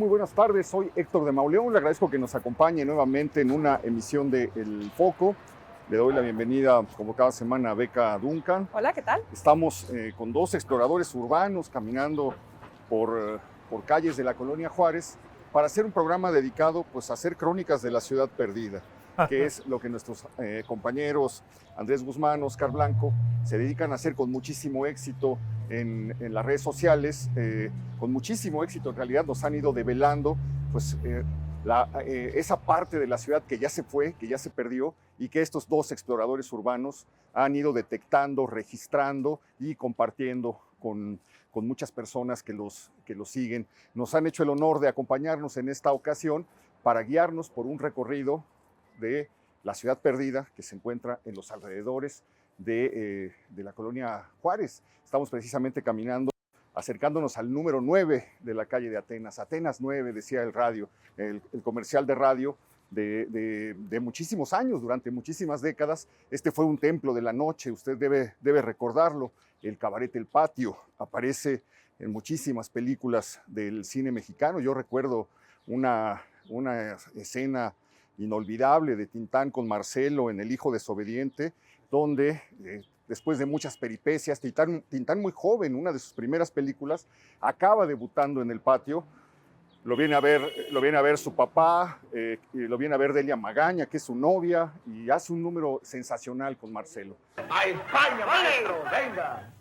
Muy buenas tardes. Soy Héctor de Mauleón. Le agradezco que nos acompañe nuevamente en una emisión de El Foco. Le doy la bienvenida, como cada semana, a Beca Duncan. Hola, ¿qué tal? Estamos con dos exploradores urbanos caminando por calles de la Colonia Juárez para hacer un programa dedicado pues, a hacer crónicas de la ciudad perdida, que es lo que nuestros compañeros Andrés Guzmán, Oscar Blanco, se dedican a hacer con muchísimo éxito en las redes sociales. Con muchísimo éxito, en realidad, nos han ido develando pues, esa parte de la ciudad que ya se fue, que ya se perdió, y que estos dos exploradores urbanos han ido detectando, registrando y compartiendo con muchas personas que los siguen. Nos han hecho el honor de acompañarnos en esta ocasión para guiarnos por un recorrido de la ciudad perdida que se encuentra en los alrededores de la Colonia Juárez. Estamos precisamente caminando, acercándonos al número 9 de la calle de Atenas. Atenas 9, decía el radio, el comercial de radio de muchísimos años, durante muchísimas décadas. Este fue un templo de la noche, usted debe recordarlo. El cabaret El Patio aparece en muchísimas películas del cine mexicano. Yo recuerdo una escena inolvidable de Tintán con Marcelo en El hijo desobediente, donde después de muchas peripecias, Tintán muy joven, una de sus primeras películas, acaba debutando en El Patio. Lo viene a ver su papá, lo viene a ver Delia Magaña, que es su novia, y hace un número sensacional con Marcelo. ¡A España, va negro! ¡Venga!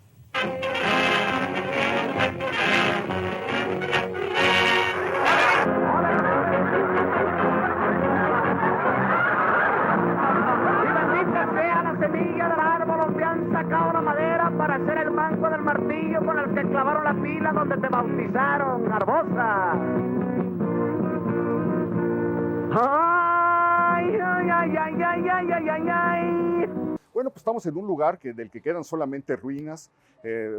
Sacado la madera para hacer el mango del martillo con el que clavaron la pila donde te bautizaron, Garbosa. Ay, ay, ay, ay, ay, ay, ay, ay, ay. Bueno, pues estamos en un lugar del que quedan solamente ruinas,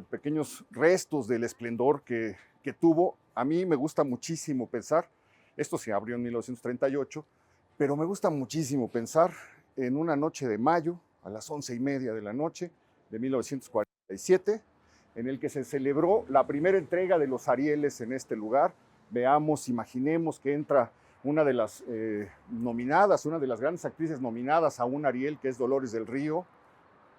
pequeños restos del esplendor que tuvo. A mí me gusta muchísimo pensar, esto se abrió en 1938, pero me gusta muchísimo pensar en una noche de mayo, a las 11:30 de la noche de 1947, en el que se celebró la primera entrega de los Arieles en este lugar. Imaginemos que entra una de las nominadas, una de las grandes actrices nominadas a un Ariel, que es Dolores del Río,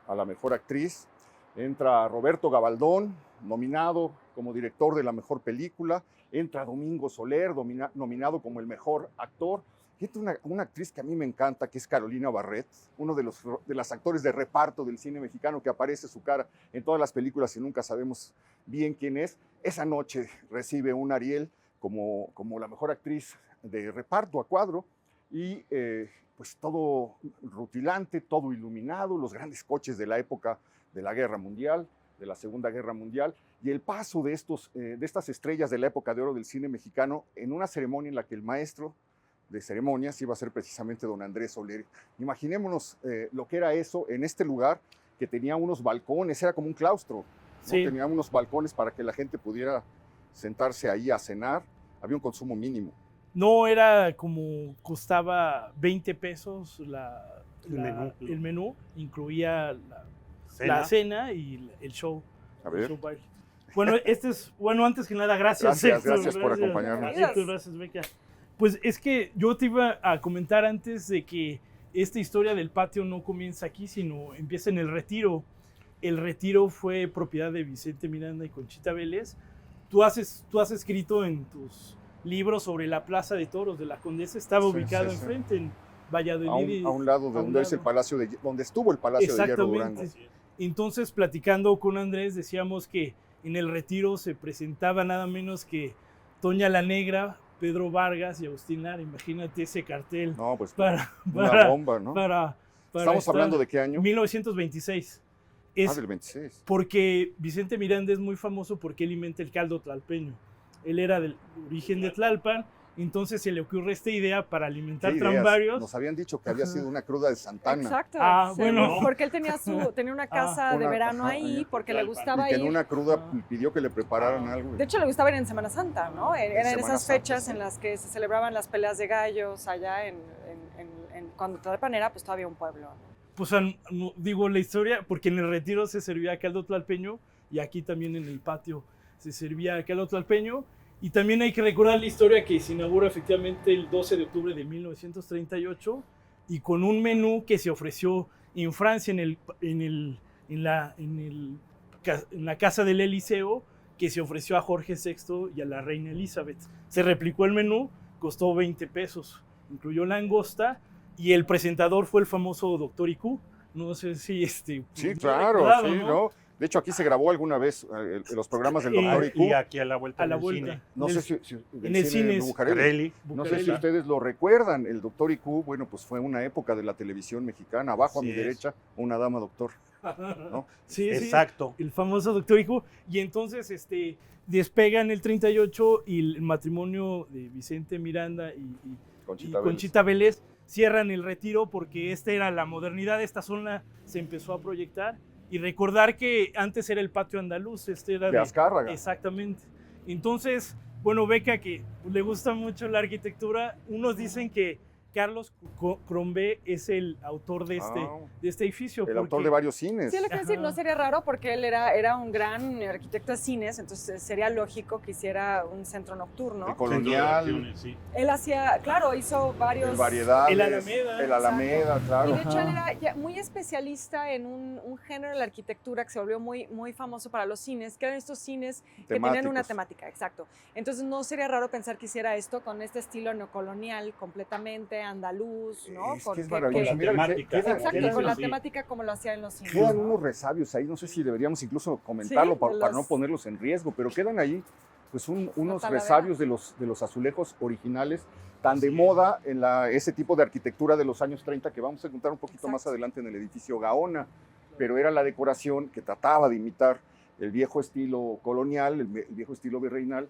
a la mejor actriz. Entra Roberto Gabaldón, nominado como director de la mejor película. Entra Domingo Soler, nominado como el mejor actor. Y entra una actriz que a mí me encanta, que es Carolina Barret, uno de los actores de reparto del cine mexicano, que aparece su cara en todas las películas y nunca sabemos bien quién es. Esa noche recibe un Ariel como la mejor actriz de reparto a cuadro, y pues todo rutilante, todo iluminado, los grandes coches de la época de la Guerra Mundial, de la Segunda Guerra Mundial, y el paso de estas estrellas de la época de oro del cine mexicano en una ceremonia en la que el maestro de ceremonias iba a ser precisamente don Andrés Soler. Imaginémonos lo que era eso en este lugar, que tenía unos balcones, era como un claustro, ¿no? Sí. Tenía unos balcones para que la gente pudiera sentarse ahí a cenar. Había un consumo mínimo. No, era como costaba 20 pesos el menú, incluía la cena y el show. A ver. El show. Bueno, antes que nada, gracias Héctor, gracias por acompañarnos. Gracias, Beca. Pues es que yo te iba a comentar antes de que esta historia del patio no comienza aquí, sino empieza en El Retiro. El Retiro fue propiedad de Vicente Miranda y Conchita Vélez. Tú has escrito en tus libros sobre la Plaza de Toros de la Condesa, estaba ubicado enfrente, en Valladolid. A un lado de donde es el Palacio donde estuvo el Palacio de Hierro Durango. Entonces, platicando con Andrés, decíamos que en El Retiro se presentaba nada menos que Toña la Negra, Pedro Vargas y Agustín Lara. Imagínate ese cartel. No, pues una bomba, ¿no? ¿Estamos hablando de qué año? 1926. Del 26. Porque Vicente Miranda es muy famoso porque él inventa el caldo tlalpeño. Él era del origen de Tlalpan, entonces se le ocurre esta idea para alimentar tranvarios. Nos habían dicho que había sido una cruda de Santana. Exacto. Bueno. Porque él tenía una casa de verano ahí, porque le gustaba ir. Y ir. en una cruda pidió que le prepararan algo. De hecho, le gustaba ir en Semana Santa, ¿no? Eran esas fechas en las que se celebraban las peleas de gallos allá cuando Tlalpan era pues todavía un pueblo. Pues digo la historia, porque en El Retiro se servía caldo tlalpeño y aquí también en el patio se servía caldo tlalpeño. Y también hay que recordar la historia que se inaugura efectivamente el 12 de octubre de 1938 y con un menú que se ofreció en Francia en la casa del Eliseo, que se ofreció a Jorge VI y a la reina Elizabeth. Se replicó el menú, costó 20 pesos, incluyó langosta y el presentador fue el famoso Dr. IQ. No sé si Sí, claro, sí, ¿no? De hecho, aquí se grabó alguna vez los programas del Dr. IQ. Y aquí a la vuelta A la del vuelta. cine. No sé si en el cine Bucareli. No sé si ustedes lo recuerdan. El Dr. IQ, bueno, pues fue una época de la televisión mexicana. Abajo a mi derecha, una dama doctor, ¿no? Sí, exacto. Sí, el famoso Dr. IQ. Y entonces despegan el 38 y el matrimonio de Vicente Miranda y Conchita Vélez cierran el Retiro porque esta era la modernidad, esta zona se empezó a proyectar. Y recordar que antes era el patio andaluz, era de Azcárraga. Exactamente. Entonces, bueno, Beca, que le gusta mucho la arquitectura, unos dicen que Carlos Crombé es el autor de este edificio. El autor de varios cines. Sí, lo que decir, no sería raro porque él era un gran arquitecto de cines, entonces sería lógico que hiciera un centro nocturno. El colonial. Sí. Él hacía, claro, hizo varios... El Variedades. El Alameda, claro. Y de hecho él era ya muy especialista en un género de la arquitectura que se volvió muy, muy famoso para los cines, que eran estos cines que tenían una temática, exacto. Entonces no sería raro pensar que hiciera esto con este estilo neocolonial completamente andaluz, ¿no? Es maravilloso. Mira, temática. Exacto, con la temática como lo hacía en los cines. Quedan unos resabios ahí, no sé si deberíamos incluso comentarlo para no ponerlos en riesgo, pero quedan ahí pues unos resabios de los azulejos originales tan de moda en ese tipo de arquitectura de los años 30 que vamos a encontrar un poquito más adelante en el edificio Gaona, pero era la decoración que trataba de imitar el viejo estilo colonial, el viejo estilo virreinal,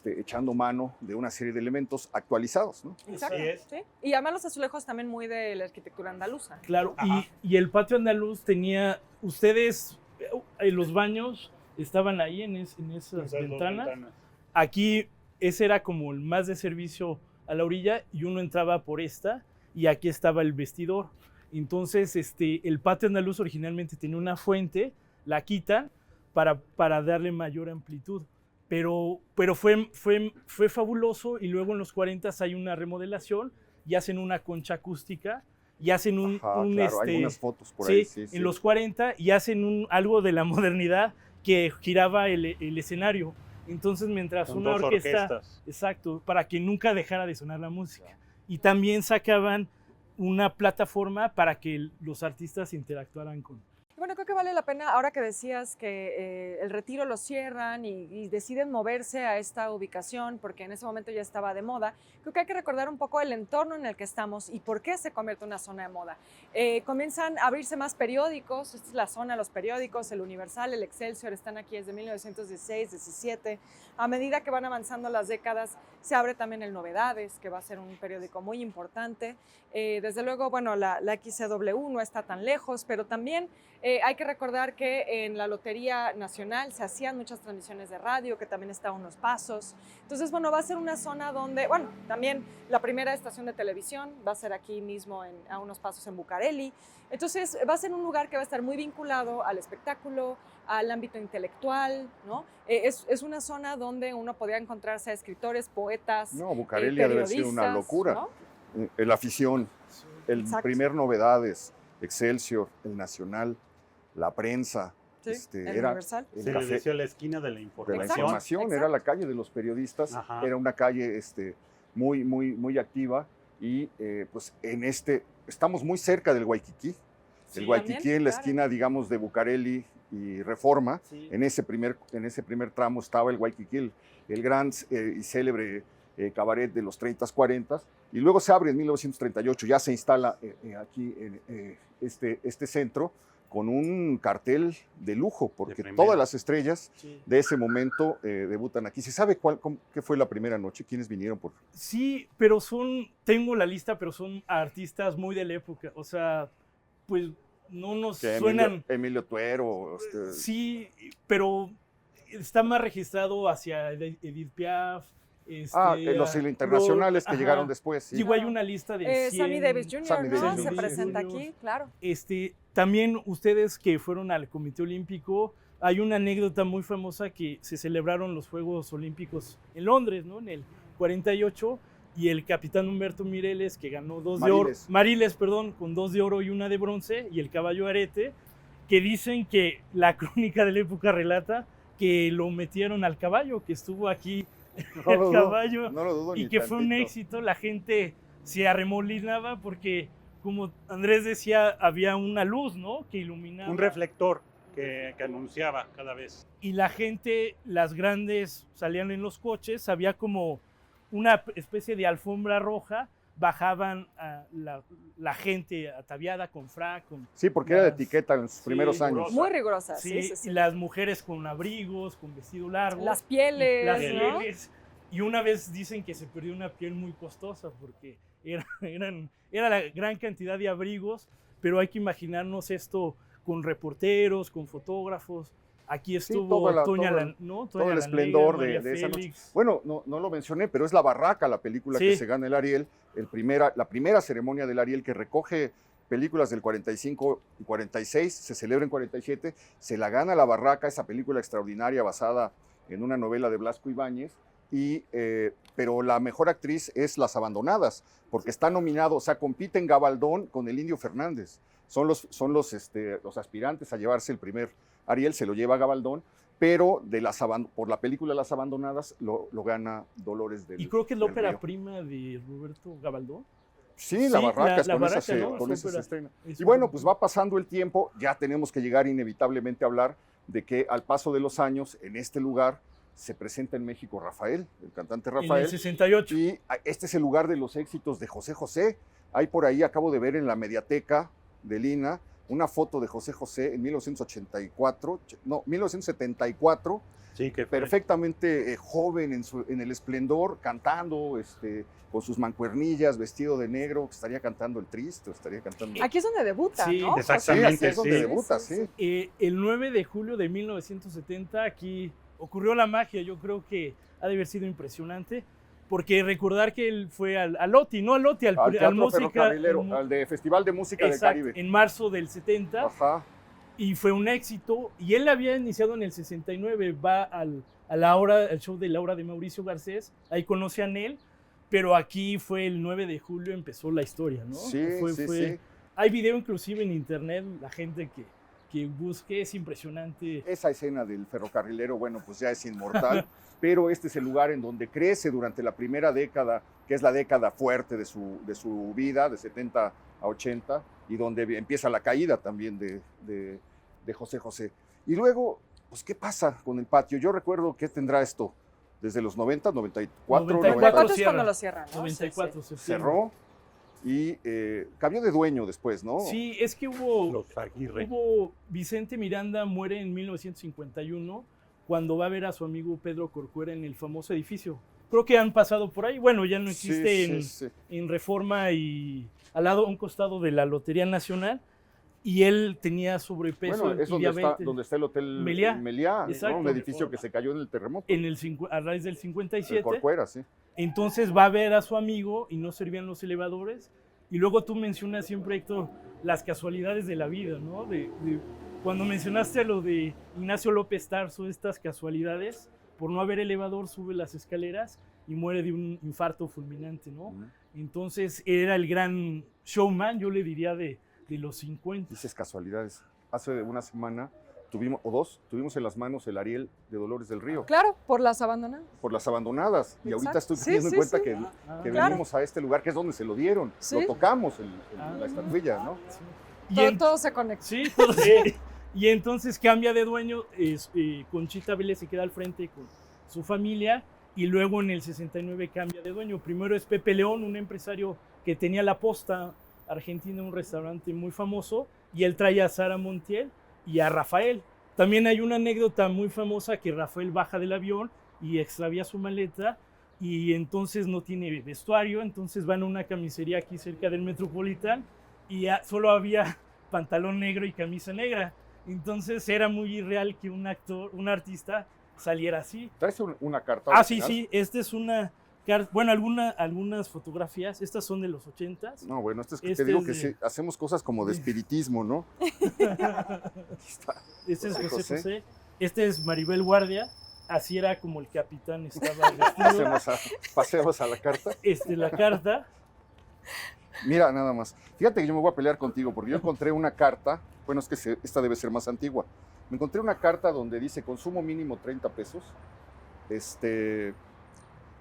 echando mano de una serie de elementos actualizados, ¿no? Exacto, sí. Y además los azulejos también muy de la arquitectura andaluza. Claro, y el patio andaluz tenía, ustedes, los baños estaban ahí en esas ventanas. Aquí ese era como el más de servicio a la orilla y uno entraba por esta y aquí estaba el vestidor. Entonces, el patio andaluz originalmente tenía una fuente, la quitan para darle mayor amplitud. Pero fue fabuloso y luego en los 40 hay una remodelación y hacen una concha acústica y hacen claro, hay unas fotos por ahí. Sí, en los 40 y hacen algo de la modernidad que giraba el escenario. Entonces mientras con una orquesta, exacto, para que nunca dejara de sonar la música. Y también sacaban una plataforma para que los artistas interactuaran con... Bueno, creo que vale la pena, ahora que decías que el Retiro lo cierran y deciden moverse a esta ubicación porque en ese momento ya estaba de moda, creo que hay que recordar un poco el entorno en el que estamos y por qué se convierte en una zona de moda. Comienzan a abrirse más periódicos, esta es la zona de los periódicos, el Universal, el Excelsior, están aquí desde 1916, 17. A medida que van avanzando las décadas, se abre también el Novedades, que va a ser un periódico muy importante. Desde luego, bueno, la XCW no está tan lejos, pero también hay que recordar que en la Lotería Nacional se hacían muchas transmisiones de radio, que también está a unos pasos. Entonces, bueno, va a ser una zona donde, bueno, también la primera estación de televisión va a ser aquí mismo a unos pasos en Bucareli. Entonces, va a ser un lugar que va a estar muy vinculado al espectáculo, al ámbito intelectual, ¿no? Es una zona donde uno podía encontrarse a escritores, poetas, Bucareli debe haber sido una locura. ¿No? La afición, el primer Novedades, Excelsior, el Nacional, la prensa, el era Universal. Se le decía la esquina de la información. Exacto. Era la calle de los periodistas, era una calle muy, muy, muy activa y pues estamos muy cerca del Waikiki. Sí, el Waikiki también, en la esquina, digamos, de Bucareli y Reforma. Sí. En ese primer tramo estaba el Waikiki, el gran y célebre cabaret de los 30s, 40s, y luego se abre en 1938, ya se instala aquí este centro con un cartel de lujo, porque todas las estrellas de ese momento debutan aquí. ¿Se sabe qué fue la primera noche? ¿Quiénes vinieron? Sí, pero tengo la lista, pero son artistas muy de la época, o sea, pues no nos suenan... Emilio Tuero. Sí, pero está más registrado hacia Edith Piaf. Los internacionales que llegaron después. Sí. Digo, hay una lista de 100. Sammy Davis Jr., ¿no? Se presenta aquí, claro. También ustedes que fueron al Comité Olímpico, hay una anécdota muy famosa que se celebraron los Juegos Olímpicos en Londres, ¿no? En el 48, y el capitán Humberto Mireles, que ganó Mariles, perdón, con 2 de oro y 1 de bronce, y el caballo Arete, que dicen que la crónica de la época relata que lo metieron al caballo, que estuvo aquí el caballo, no lo dudo y que fue un éxito. La gente se arremolinaba porque, como Andrés decía, había una luz, ¿no?, que iluminaba. Un reflector que anunciaba cada vez. Y la gente, las grandes, salían en los coches, había como una especie de alfombra roja, bajaban a la gente ataviada con frac. Sí, porque era de etiqueta en los primeros años. Muy rigurosa, sí. Y las mujeres con abrigos, con vestido largo. Las pieles, ¿no? Y una vez dicen que se perdió una piel muy costosa porque era la gran cantidad de abrigos, pero hay que imaginarnos esto con reporteros, con fotógrafos. Aquí estuvo todo el esplendor de esa noche. Bueno, no lo mencioné, pero es La Barraca, la película que se gana el Ariel, la primera ceremonia del Ariel, que recoge películas del 45 y 46, se celebra en 47, se la gana La Barraca, esa película extraordinaria basada en una novela de Blasco Ibáñez, pero la mejor actriz es Las Abandonadas, porque está nominado, o sea, compiten Gabaldón con el Indio Fernández. Son los aspirantes a llevarse el primer Ariel, se lo lleva Gabaldón, pero por la película Las Abandonadas lo gana Dolores del Río. Y creo que es la ópera prima de Roberto Gabaldón. Sí, La Barraca, con ese se estrena. Y bueno, pues va pasando el tiempo, ya tenemos que llegar inevitablemente a hablar de que al paso de los años, en este lugar, se presenta en México Rafael, el cantante Rafael. En el 68. Y este es el lugar de los éxitos de José José. Hay por ahí, acabo de ver en la mediateca de Lina, una foto de José José en 1974, sí, que perfectamente joven en el esplendor, cantando, con sus mancuernillas, vestido de negro, que estaría cantando El Triste, estaría cantando... Aquí es donde debuta, sí, ¿no? Exactamente, aquí es donde debuta, sí. El 9 de julio de 1970, aquí ocurrió la magia. Yo creo que ha de haber sido impresionante, porque recordar que él fue al OTI, no al OTI, al de Festival de Música del Caribe. En marzo del 70. Ajá. Y fue un éxito. Y él había iniciado en el 69, va al show de la hora de Mauricio Garcés, ahí conoce a Nel, pero aquí fue el 9 de julio, empezó la historia, ¿no? Sí. Hay video inclusive en internet, la gente que busque, es impresionante. Esa escena del ferrocarrilero, bueno, pues ya es inmortal, pero este es el lugar en donde crece durante la primera década, que es la década fuerte de su vida, de 70 a 80, y donde empieza la caída también de José José. Y luego, pues, ¿qué pasa con el patio? Yo recuerdo que tendrá esto desde los 90, 94. 94 es cuando lo cierran, ¿no? 94 sí. Cerró. Y cambió de dueño después, ¿no? Sí, es que hubo Vicente Miranda muere en 1951 cuando va a ver a su amigo Pedro Corcuera en el famoso edificio. Creo que han pasado por ahí. Bueno, ya no existe en Reforma y a un costado de la Lotería Nacional. Y él tenía sobrepeso, bueno, es donde está el Hotel Meliá, ¿no? Un edificio que se cayó en el terremoto. A raíz del 57. El Corcuera, sí. Entonces va a ver a su amigo y no servían los elevadores. Y luego tú mencionas siempre, Héctor, las casualidades de la vida, ¿no? Cuando mencionaste lo de Ignacio López Tarso, estas casualidades, por no haber elevador sube las escaleras y muere de un infarto fulminante, ¿no? Entonces era el gran showman, yo le diría, de los 50. Dices casualidades. Hace una semana tuvimos en las manos el Ariel de Dolores del Río. Claro, por Las Abandonadas. Por Las Abandonadas. Exacto. Y ahorita estoy teniendo en cuenta que venimos a este lugar, que es donde se lo dieron. Sí. Lo tocamos, la estatuilla, ¿no? Sí. Todo se conecta. Sí, todo sí. Y entonces cambia de dueño, Conchita Vélez se queda al frente con su familia, y luego en el 69 cambia de dueño. Primero es Pepe León, un empresario que tenía La Posta Argentina, un restaurante muy famoso, y él trae a Sara Montiel y a Rafael. También hay una anécdota muy famosa que Rafael baja del avión y extravía su maleta, y entonces no tiene vestuario, entonces van a una camisería aquí cerca del Metropolitan y solo había pantalón negro y camisa negra. Entonces era muy irreal que un artista saliera así. ¿Traes una carta? Sí, esta es una... Bueno, algunas fotografías, estas son de los 80s. No, bueno, te digo que sí, hacemos cosas como de espiritismo, ¿no? Este es José José. Este es Maribel Guardia, así era como el capitán estaba vestido. Pasemos a la carta. La carta. Mira, nada más. Fíjate que yo me voy a pelear contigo porque yo encontré una carta, bueno, es que esta debe ser más antigua. Me encontré una carta donde dice consumo mínimo 30 pesos.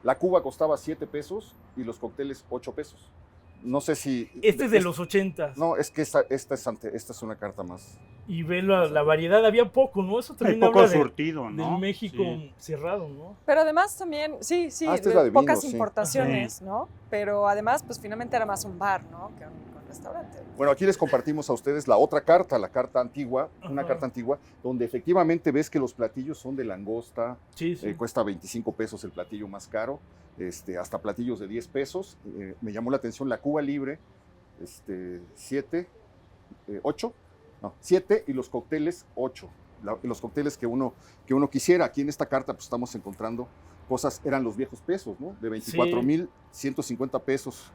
La cuba costaba 7 pesos y los cócteles 8 pesos. No sé si... Este es de los 80. No, es que esta es una carta más. Y ve la variedad, había poco, ¿no? Eso Hay también poco habla surtido, ¿no? del México Sí. cerrado, ¿no? Pero además también, sí, esta es la de pocas vino, sí. importaciones, ¿no? Pero además, pues finalmente era más un bar, ¿no? Que un restaurante. Bueno, aquí les compartimos a ustedes la otra carta, la carta antigua, una Ajá. carta antigua, donde efectivamente ves que los platillos son de langosta, Sí, sí. cuesta 25 pesos el platillo más caro, hasta platillos de 10 pesos. Me llamó la atención la cuba libre, 7 y los cócteles 8. Los cócteles que uno quisiera. Aquí en esta carta pues estamos encontrando cosas, eran los viejos pesos, ¿no? De 24,150 pesos,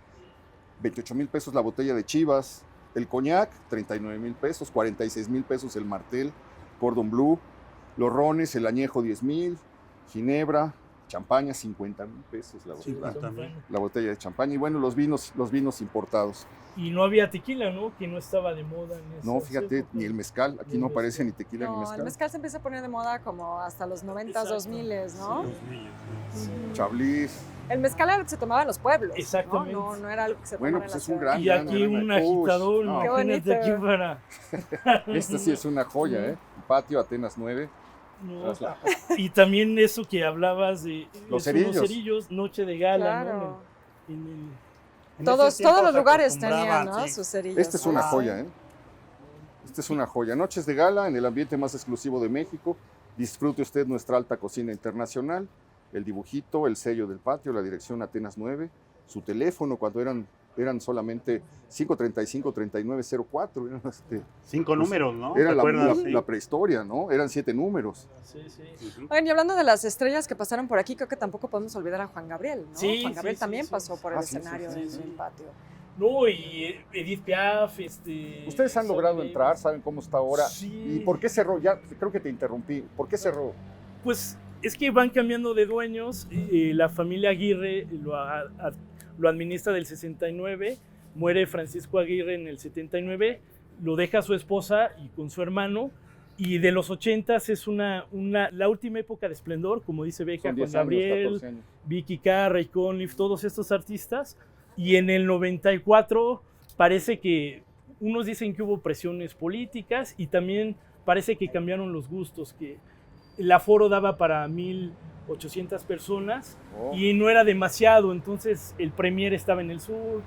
28,000 pesos la botella de Chivas, el coñac, 39,000 pesos, 46,000 pesos el Martel, Cordon Bleu, los rones, el añejo 10,000, ginebra, champaña 50,000 pesos la botella. 50,000. La botella de champaña y bueno, los vinos importados. Y no había tequila, ¿no? Que no estaba de moda en esas No, fíjate, épocas. ni el mezcal, aquí Ni no el aparece mezcal. ni tequila ni No, mezcal. el mezcal se empieza a poner de moda como hasta los 90s, Exacto. 2000s, ¿no? Los niños, ¿no? Sí. Chablis. El mezcal era lo que se tomaba en los pueblos, Exactamente. No era algo que se Bueno, tomara pues en es la un ciudad. gran- Y aquí un agitador, no. Qué imagínate aquí bonito. para... Este sí es una joya, ¿eh? Patio Atenas 9. No. Y también eso que hablabas de Los son cerillos. cerillos, noche de gala, Claro. ¿no? En En Todos ese tiempo los se lugares acostumbraba, tenían, ¿no? sí. Sus cerillos. Esta es una Ah, joya, ¿eh? Esta es una joya. Noches de gala en el ambiente más exclusivo de México. Disfrute usted nuestra alta cocina internacional, el dibujito, el sello del patio, la dirección Atenas 9, su teléfono cuando eran solamente 535-3904. Eran, 5 números, ¿no? era ¿Te la, acuerdas? la- Sí. la prehistoria, ¿no? Eran 7 números. Sí, sí. Ujú. Oigan, y hablando de las estrellas que pasaron por aquí, creo que tampoco podemos olvidar a Juan Gabriel, ¿no? Sí, Juan Gabriel sí, también sí. pasó por el Sí, sí, escenario sí, del sí. patio. No, y Edith Piaf, Ustedes han logrado Sabe- entrar, saben cómo está ahora. Sí. ¿Y por qué cerró? Ya creo que te interrumpí. ¿Por qué cerró? Pues es que van cambiando de dueños. La familia Aguirre lo administra del 69. Muere Francisco Aguirre en el 79. Lo deja su esposa y con su hermano. Y de los 80s es la última época de esplendor, como dice Beca, Son Juan 10 Gabriel, años, 14 años. Vicky Carr, Ray Conniff, todos estos artistas. Y en el 94 parece que unos dicen que hubo presiones políticas y también parece que cambiaron los gustos, que el aforo daba para 1,800 personas Oh. y no era demasiado, entonces el premier estaba en el sur,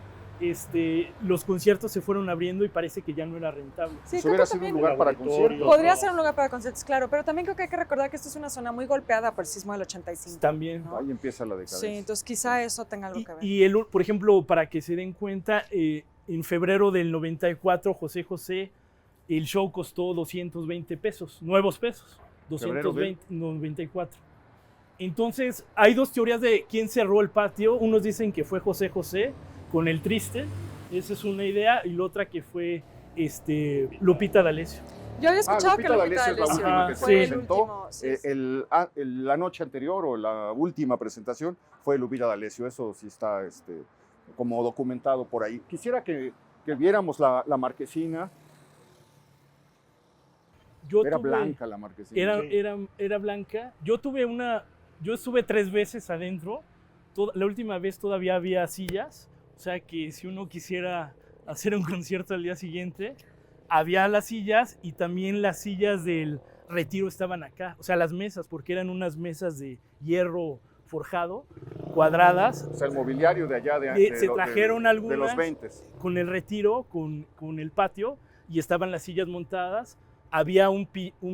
los conciertos se fueron abriendo y parece que ya no era rentable. Sí, Eso creo hubiera que sido un también lugar para Laboratorio. conciertos. podría ¿no? ser un lugar para conciertos, claro, pero también creo que hay que recordar que esta es una zona muy golpeada por el sismo del 85. También. ¿no? Ahí empieza la decadencia. Sí, entonces quizá eso tenga algo que ver. Y por ejemplo, para que se den cuenta, en febrero del 94, José José, el show costó 220 pesos, nuevos pesos, Febrero del- 294. Entonces, hay dos teorías de quién cerró el patio. Unos dicen que fue José José con El Triste, esa es una idea, y la otra que fue Lupita D'Alessio. Yo había escuchado que Lupita Lupita D'Alessio es la D'Alessio última que sí. se fue el presentó. último. Sí, sí. La noche anterior o la última presentación fue Lupita D'Alessio. Eso sí está como documentado por ahí. Quisiera que viéramos la marquesina. Yo Era tuve- blanca la marquesina. Era blanca. Yo estuve 3 veces adentro. La última vez todavía había sillas. O sea que si uno quisiera hacer un concierto al día siguiente, había las sillas y también las sillas del Retiro estaban acá. O sea, las mesas, porque eran unas mesas de hierro forjado, cuadradas, O sea, el mobiliario de allá se trajeron de algunas. los 20. con el Retiro, con el patio, y estaban las sillas montadas. Había un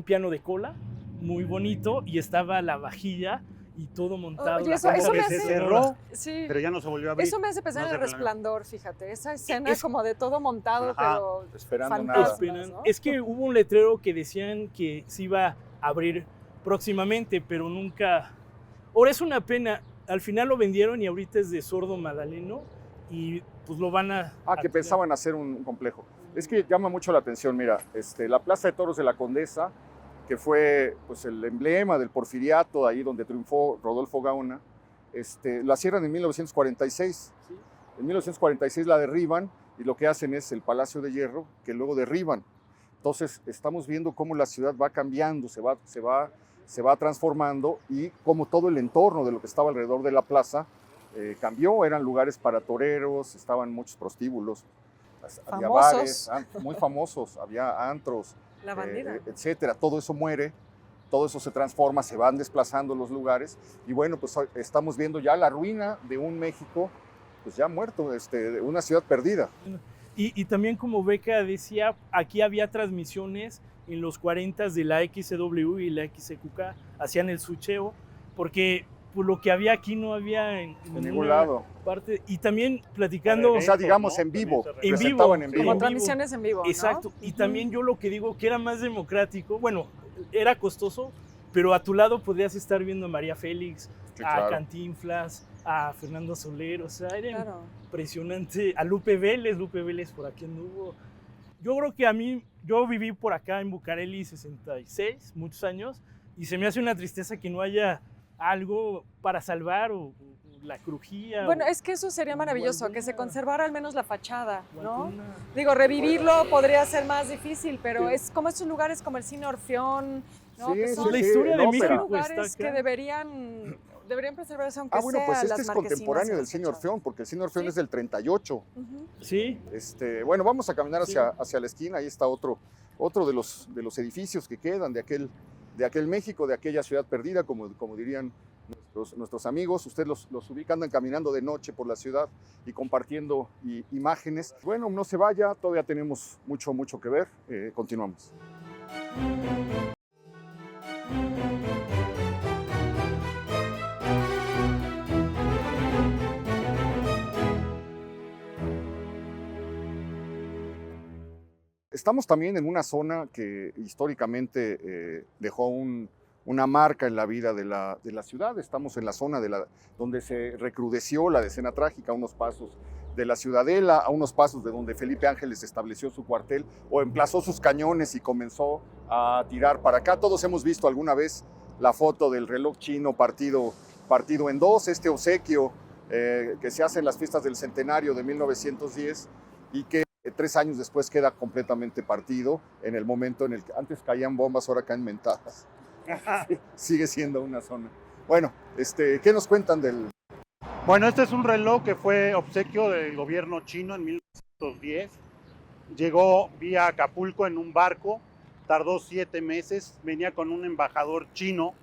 piano de cola muy bonito y estaba la vajilla y todo montado. Oye, la eso cámara me que hace- se cerró, Sí. pero ya no se volvió a abrir. Eso me hace pensar No en se El planeó. Resplandor, fíjate. Esa escena Es- como de todo montado, Ajá. pero Esperando fantasmas, nada. ¿no? Es que hubo un letrero que decían que se iba a abrir próximamente, pero nunca. Ahora es una pena. Al final lo vendieron y ahorita es de Sordo Magdaleno y pues lo van a. Ah, que a- pensaban hacer un complejo. Es que llama mucho la atención, mira, la Plaza de Toros de la Condesa, que fue pues, el emblema del porfiriato, ahí donde triunfó Rodolfo Gaona, la cierran en 1946. Sí. En 1946 la derriban y lo que hacen es el Palacio de Hierro, que luego derriban. Entonces estamos viendo cómo la ciudad va cambiando, se va transformando y cómo todo el entorno de lo que estaba alrededor de la plaza cambió. Eran lugares para toreros, estaban muchos prostíbulos, había bares muy famosos, había antros, La bandera. etcétera. Todo eso muere, todo eso se transforma, se van desplazando los lugares y bueno, pues estamos viendo ya la ruina de un México pues ya muerto, de una ciudad perdida. Y también como Beca decía, aquí había transmisiones en los 40 de la XCW y la XQK, hacían el switcheo, porque por lo que había aquí no había en ningún lado. Parte. Y también platicando... O sea, digamos, ¿no? En vivo. En presentaban en vivo. vivo. Como transmisiones en vivo, ¿no? Exacto. Y también yo lo que digo que era más democrático, bueno, era costoso, pero a tu lado podrías estar viendo a María Félix, Sí, a claro. Cantinflas, a Fernando Soler, o sea, era Claro. impresionante. A Lupe Vélez por aquí anduvo. Yo creo que yo viví por acá en Bucareli 66, muchos años, y se me hace una tristeza que no haya algo para salvar o la crujía. Bueno, es que eso sería maravilloso, que se conservara al menos la fachada, o ¿no? alguna- Digo, revivirlo podría ser más difícil, pero es como estos lugares como el Cine Orfeón, ¿no? Sí, Que sí, son, la historia de no, son México lugares está acá. que deberían preservarse aunque bueno, sea pues las es marquesinas contemporáneo en del la Cine fachada. Orfeón, porque el Cine Orfeón Sí. es del 38. Ujú. Sí, Bueno, vamos a caminar Sí. hacia la esquina, ahí está otro de los edificios que quedan de aquel México, de aquella ciudad perdida, como dirían nuestros amigos. Ustedes los ubican, andan caminando de noche por la ciudad y compartiendo imágenes. Bueno, no se vaya, todavía tenemos mucho que ver. Continuamos. Estamos también en una zona que históricamente dejó una marca en la vida de la ciudad. Estamos en la zona donde se recrudeció la Decena Trágica, a unos pasos de la Ciudadela, a unos pasos de donde Felipe Ángeles estableció su cuartel o emplazó sus cañones y comenzó a tirar para acá. Todos hemos visto alguna vez la foto del reloj chino partido en dos, este obsequio que se hace en las fiestas del centenario de 1910 y que 3 años después queda completamente partido en el momento en el que antes caían bombas, ahora caen mentadas. Sigue siendo una zona. Bueno, ¿qué nos cuentan del...? Bueno, este es un reloj que fue obsequio del gobierno chino en 1910. Llegó vía Acapulco en un barco, tardó 7 meses, venía con un embajador chino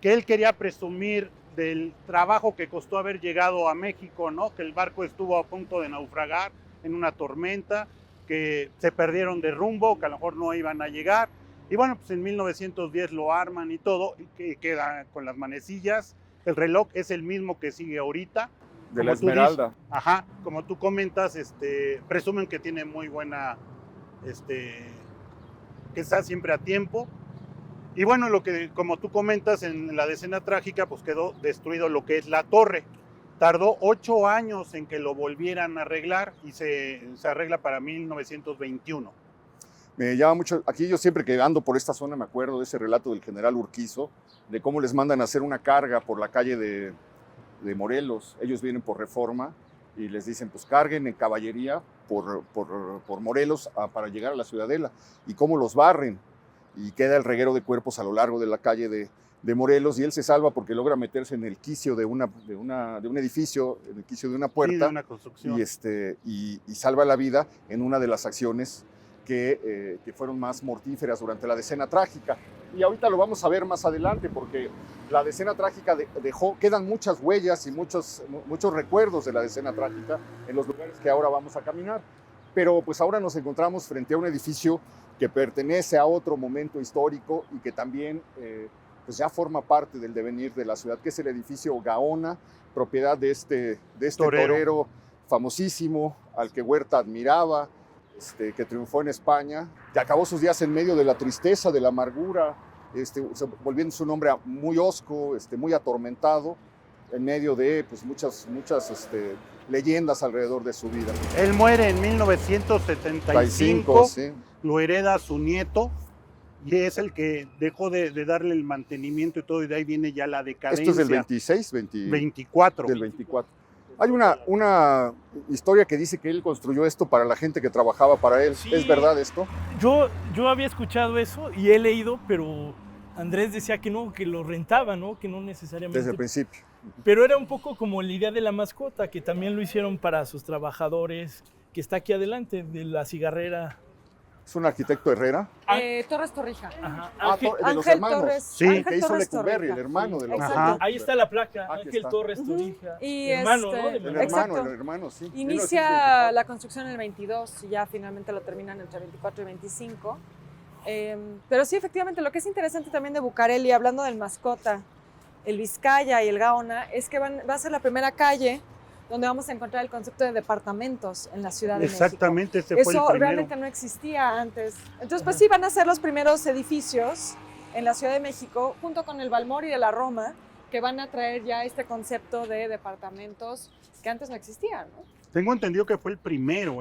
que él quería presumir del trabajo que costó haber llegado a México, ¿no? Que el barco estuvo a punto de naufragar en una tormenta, que se perdieron de rumbo, que a lo mejor no iban a llegar. Y bueno, pues en 1910 lo arman y todo, y que queda con las manecillas. El reloj es el mismo que sigue ahorita. De la Como tú Esmeralda. dices, ajá, como tú comentas, presumen que tiene muy buena, que está siempre a tiempo. Y bueno, como tú comentas, en la Decena Trágica, pues quedó destruido lo que es la torre. Tardó 8 años en que lo volvieran a arreglar y se arregla para 1921. Me llama mucho, aquí yo siempre que ando por esta zona me acuerdo de ese relato del general Urquizo, de cómo les mandan a hacer una carga por la calle de Morelos. Ellos vienen por Reforma y les dicen, pues carguen en caballería por Morelos para llegar a la Ciudadela. Y cómo los barren y queda el reguero de cuerpos a lo largo de la calle de Morelos, y él se salva porque logra meterse en el quicio de un edificio, en el quicio de una puerta, Sí, de una construcción. y salva la vida en una de las acciones que fueron más mortíferas durante la Decena Trágica. Y ahorita lo vamos a ver más adelante, porque la Decena Trágica quedan muchas huellas y muchos recuerdos de la Decena Trágica en los lugares que ahora vamos a caminar. Pero pues ahora nos encontramos frente a un edificio que pertenece a otro momento histórico y que también pues ya forma parte del devenir de la ciudad, que es el edificio Gaona, propiedad de este torero famosísimo, al que Huerta admiraba, que triunfó en España, que acabó sus días en medio de la tristeza, de la amargura, volviendo su nombre muy hosco, muy atormentado, en medio de pues, muchas leyendas alrededor de su vida. Él muere en 1975, sí. lo hereda su nieto, y es el que dejó de darle el mantenimiento y todo, y de ahí viene ya la decadencia. Esto es del 26, 24. Del 24. Hay una historia que dice que él construyó esto para la gente que trabajaba para él. Sí. ¿Es verdad esto? Yo había escuchado eso y he leído, pero Andrés decía que no, que lo rentaba, ¿no? Que no necesariamente. Desde el principio. Pero era un poco como la idea de la mascota, que también lo hicieron para sus trabajadores, que está aquí adelante, de la cigarrera. Es un arquitecto Herrera. Torres Torrija. Ajá. De los Ángel hermanos. Torres. Sí, Ángel Que hizo Torres Lecumberri, Torrija. el hermano de los Exacto. Ajá. Ahí está la placa, Aquí Ángel está. Torres Torija. Y hermano, ¿no? De El Manuel. Exacto. hermano, sí. Inicia 1924. la construcción en el 22 y ya finalmente lo terminan entre 24 y 25. Pero sí, efectivamente, lo que es interesante también de Bucareli, hablando del mascota, el Vizcaya y el Gaona, es que va a ser la primera calle donde vamos a encontrar el concepto de departamentos en la Ciudad de Exactamente, México. ese fue el Eso primero. realmente no existía antes. Entonces, pues sí, van a ser los primeros edificios en la Ciudad de México, junto con el Balmori de la Roma, que van a traer ya este concepto de departamentos que antes no existía, ¿no? Tengo entendido que fue el primero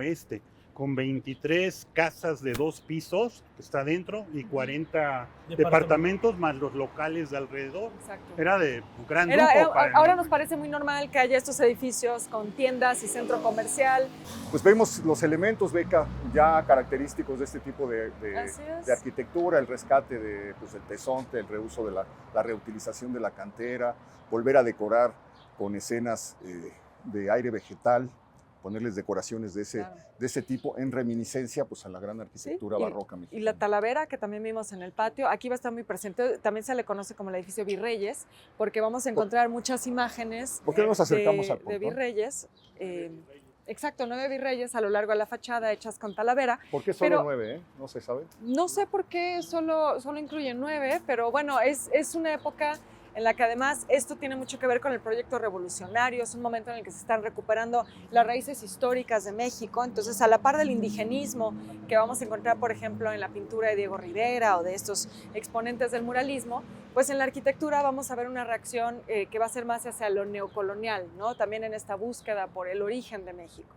con 23 casas de 2 pisos que está dentro y 40 departamentos más los locales de alrededor. Exacto. Era de gran lujo. Ahora nos parece muy normal que haya estos edificios con tiendas y centro comercial. Pues vemos los elementos, Beca, ya característicos de este tipo Así es. de arquitectura, el rescate del tesonte, el reuso de la reutilización de la cantera, volver a decorar con escenas de aire vegetal, ponerles decoraciones de ese tipo en reminiscencia pues, a la gran arquitectura barroca mexicana. Y la Talavera, que también vimos en el patio, aquí va a estar muy presente, también se le conoce como el edificio Virreyes, porque vamos a encontrar muchas imágenes ¿Por qué no nos acercamos al de portón? virreyes. Exacto, 9 virreyes a lo largo de la fachada hechas con Talavera. ¿Por qué solo pero 9? No se sabe. No sé por qué solo incluyen 9, pero bueno, es una época en la que además esto tiene mucho que ver con el proyecto revolucionario, es un momento en el que se están recuperando las raíces históricas de México, entonces a la par del indigenismo que vamos a encontrar, por ejemplo, en la pintura de Diego Rivera o de estos exponentes del muralismo, pues en la arquitectura vamos a ver una reacción que va a ser más hacia lo neocolonial, ¿no? También en esta búsqueda por el origen de México.